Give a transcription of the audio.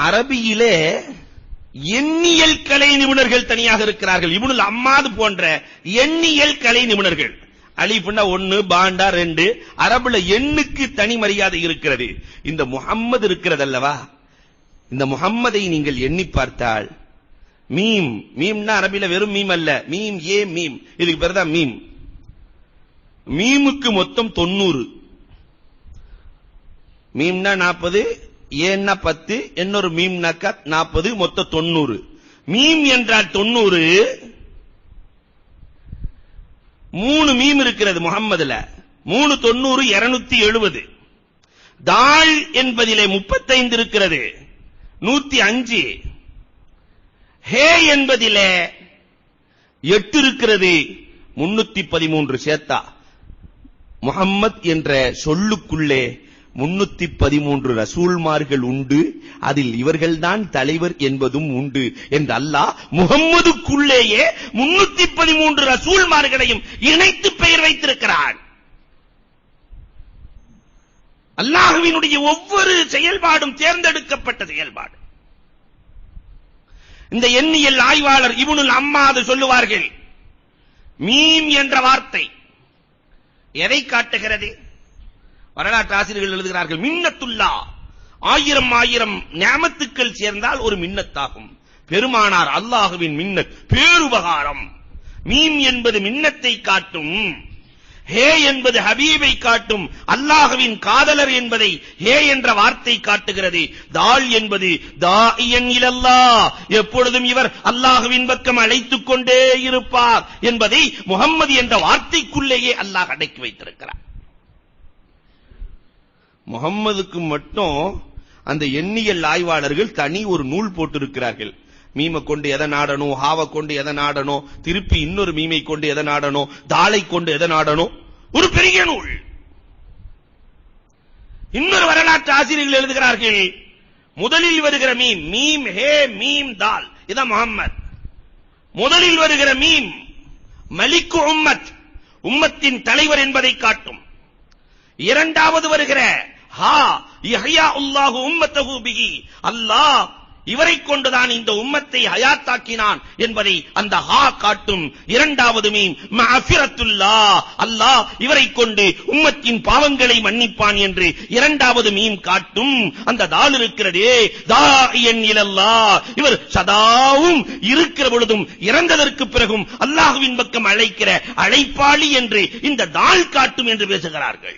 அரபியிலே எண்ணியல் கலை நிபுணர்கள் தனியாக இருக்கிறார்கள். இப்னுல் அம்மாது போன்ற எண்ணியல் கலை நிபுணர்கள். அலிஃப்னா 1, பாண்டா 2. அரபுல எண்ணுக்கு தனி மரியாதை இருக்கிறது. இந்த முஹம்மது இருக்கிறதல்லவா, இந்த முஹம்மதை நீங்கள் எண்ணி பார்த்தால் மீம், மீம்னா அரபில வெறும் மீம் அல்ல, மீம் ஏ மீம், இதுக்கு பேர் தான் மீம். மீமுக்கு மொத்தம் 90. மீம்னா 40, ஏன்னா 10, இன்னொரு மீம்னாக்கா 40, மொத்தம் 90. மீம் என்றால் 90. 3 மீம் இருக்கிறது முஹம்மதுல. 3 90 270. தால் என்பதிலே 35 இருக்கிறது, 105. ஹே என்பதிலே 8 இருக்கிறது, 313 சேர்த்தா. முஹம்மத் என்ற சொல்லுக்குள்ளே 313 ரசூல்மார்கள் உண்டு, அதில் இவர்கள்தான் தலைவர் என்பதும் உண்டு என்று அல்லாஹ் முஹம்மதுக்குள்ளேயே 313 ரசூல்மார்களையும் இணைத்து பெயர் வைத்திருக்கிறான். அல்லாஹ்வினுடைய ஒவ்வொரு செயல்பாடும் தேர்ந்தெடுக்கப்பட்ட செயல்பாடு. இந்த எண்ணியல் ஆய்வாளர் இப்னுல் அம்மாது சொல்லுவார்கள், மீம் என்ற வார்த்தை எதை காட்டுகிறது? வரலாற்று ஆசிரியர்கள் எழுதுகிறார்கள், மின்னத்துல்லா, 1000 நிஅமத்துக்கள் சேர்ந்தால் ஒரு மின்னத்தாகும். பெருமானார் அல்லாஹ்வின் மின்னத், பேருபகாரம். மீம் என்பது மின்னத்தை காட்டும், ஹே என்பது ஹபீபை காட்டும், அல்லாஹ்வின் காதலர் என்பதை ஹே என்ற வார்த்தை காட்டுகிறது. தால் என்பது தாஇயன் இலல்லாஹ், எப்பொழுதும் இவர் அல்லாஹ்வின் பக்கம் அழைத்துக் கொண்டே இருப்பார் என்பதை முஹம்மது என்ற வார்த்தைக்குள்ளேயே அல்லாஹ் அடக்கி வைத்திருக்கிறார். முஹம்மதுக்கு மட்டும் அந்த எண்ணியல் ஆய்வாளர்கள் தனி ஒரு நூல் போட்டிருக்கிறார்கள். மீமை கொண்டு எதை நாடணும், ஹாவை கொண்டு எதை நாடணும், திருப்பி இன்னொரு மீமை கொண்டு எதை நாடணும், தாளை கொண்டு எதை நாடணும், ஒரு பெரிய நூல். இன்னொரு வரலாற்று ஆசிரியர்கள் எழுதுகிறார்கள், முதலில் வருகிற மீம், மீம் ஹே மீம் தால், இதான் முஹம்மத். முதலில் வருகிற மீம் மலிக்கு உம்மத், உம்மத்தின் தலைவர் என்பதை காட்டும். இரண்டாவது வருகிற ஹா யஹ்யா அல்லாஹு உம்மத்தஹு பிஹி, அல்லாஹ் இவரை கொண்டுதான் இந்த உம்மத்தை ஹயாத்தாக்கினான் என்பதை அந்த ஹா காட்டும். இரண்டாவது மீம் மஅஃபிரத்துல்லாஹ், அல்லாஹ் இவரை கொண்டு உம்மத்தின் பாவங்களை மன்னிப்பான் என்று இரண்டாவது மீம் காட்டும். அந்த தால் இருக்கிறதே, தாஇயன் இலல்லாஹ், இவர் சதாவும் இருக்கிற பொழுதும் இறந்ததற்கு பிறகும் அல்லாஹ்வின் பக்கம் அழைக்கிற அழைப்பாளி என்று இந்த தால் காட்டும் என்று பேசுகிறார்கள்.